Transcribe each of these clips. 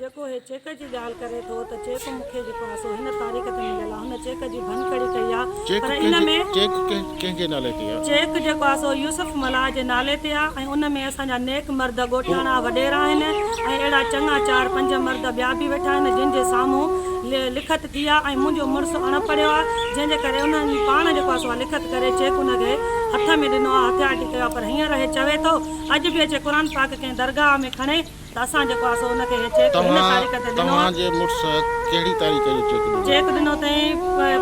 जेको हे चेक जी ॻाल्हि करे थो त चेक मूंखे जेको आहे सो हिन तारीख़ ते मिलियल आहे, हुन चेक जी भनकड़ी कई आहे, पर इन में चेक कंहिंजे नाले ते आहे? चेक जेको आहे सो यूसुफ मलाह जे नाले ते आहे ऐं उन में असांजा नेक मर्द ॻोठाणा वॾेरा आहिनि ऐं अहिड़ा चङा 4-5 मर्द ॿिया बि वेठा आहिनि जिन जे साम्हूं लिखत थी आहे ऐं मुंहिंजो मुड़ुसु अणपढ़ियो आहे, जंहिंजे करे उन्हनि पाण जेको आहे सो लिखत करे चेक उनखे हथ में ॾिनो आहे, हथियार कयो आहे। पर हींअर हे चवे थो अॼु बि अचे क़ुर पाक कंहिं दरगाह में खणे त असां जेको आहे सो उनखे चेक हिन तारीख़ ते ॾिनो आहे। तव्हांजे मुड़ुसु कहिड़ी तारीख़ जो चेक ॾिनो अथई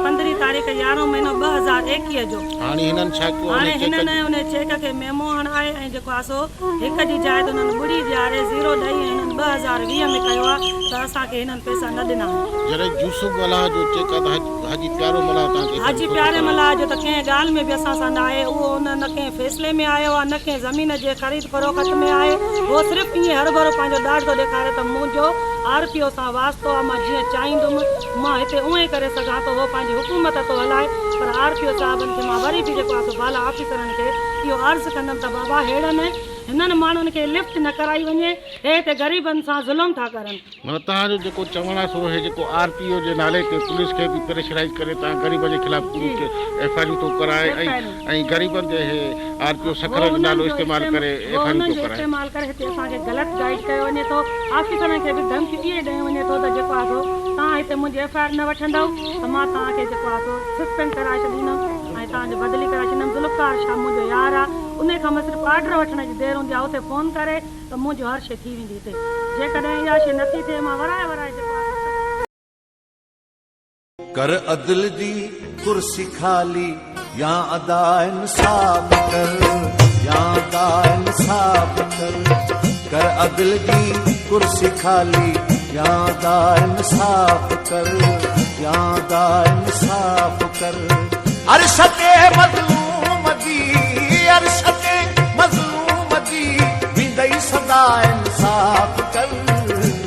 15 तारीख़ 11 महीनो 2021 जो। हाणे हिननि छा कयो? हाणे हिननि उन चेक खे मेमो हणाए ऐं जेको आहे सो हिक जी जाइ ते हुननि ॿुड़ी ॾियारे 0 ॾेई ऐं हिननि 2020 में कयो आहे त असांखे हिननि पैसा न ॾिना। जॾहिं यूसुफ मलाह जो चेक आहे त हाजी प्यारो मलाह तव्हांखे हाजी प्यारे मलाह जो त कंहिं ॻाल्हि में बि असां सां न आहे, उहो न कंहिं फ़ैसिले में आयो आहे, न कंहिं ज़मीन जे ख़रीद फरोख़्त में आहे, उहो सिर्फ़ु ईअं हर भरो पंहिंजो ॾाढ थो ॾेखारे त मुंहिंजो RPO सां वास्तो आहे, मां जीअं चाहींदुमि मां हिते उअं ई करे सघां थो, उहो पंहिंजी हुकूमत थो हलाए। पर RPO साहिबनि खे मां वरी बि जेको आहे सो बाला ऑफिसरनि खे इहो अर्ज़ु कंदमि त बाबा हेड़नि हिननि माण्हुनि खे लिफ्ट न कराई वञे, हे हिते ग़रीबनि सां ज़ुल्म था करनि। माना तव्हांजो जेको चवण आहे सो हे जेको RPO जे नाले ते पुलिस खे बि प्रेशराइज़ करे तव्हां ग़रीब जे ख़िलाफ़ FIR थो कराए ऐं ग़रीबनि जे हे RPO सखर जो नालो इस्तेमालु करे FIR थो कराए। इस्तेमालु करे हिते असांखे ग़लति गाइड कयो वञे थो, ऑफिसरनि खे बि धमकी इहे ॾेई वञे थो त जेको आहे सो तव्हां हिते मुंहिंजी FIR न वठंदव त मां तव्हांखे जेको आहे सो सस्पेंड कराए छॾींदमि ऐं तव्हांजो बदिली कराए छॾींदमि। ज़ुल्फ़कार शाह मुंहिंजो यार आहे, उन खां मां सिर्फ़ु ऑर्डर वठण जी देरि हूंदी आहे, उते फ़ोन करे त मुंहिंजो हर शइ थी वेंदी हिते। जेकॾहिं इहा शइ नथी थिए मां वराए जेको आहे कर अदल जी कुर्सी खाली या अदा इंसाफ कर, या अदा इंसाफ कर। कर अदल जी कुर्सी खाली या अदा इंसाफ कर, या अदा इंसाफ कर। अरशते मज़लूम दी, अरशते मज़लूम दी विंदई सदा इंसाफ कर।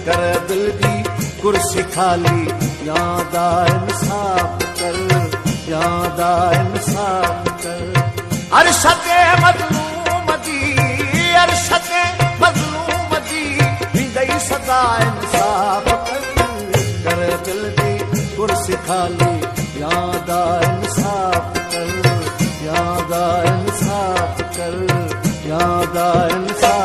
कर अदल जी कुर्सी खाली या अदा इंसाफ कर, या अदा इंसाफ कर। अरशते मज़लूम दी, अरशते मज़लूम दी विंदई सदा इंसाफ कर। कर दिल दी कुर्सी खाली या अदा इंसाफ कर, या अदा इंसाफ कर, या अदा इंसाफ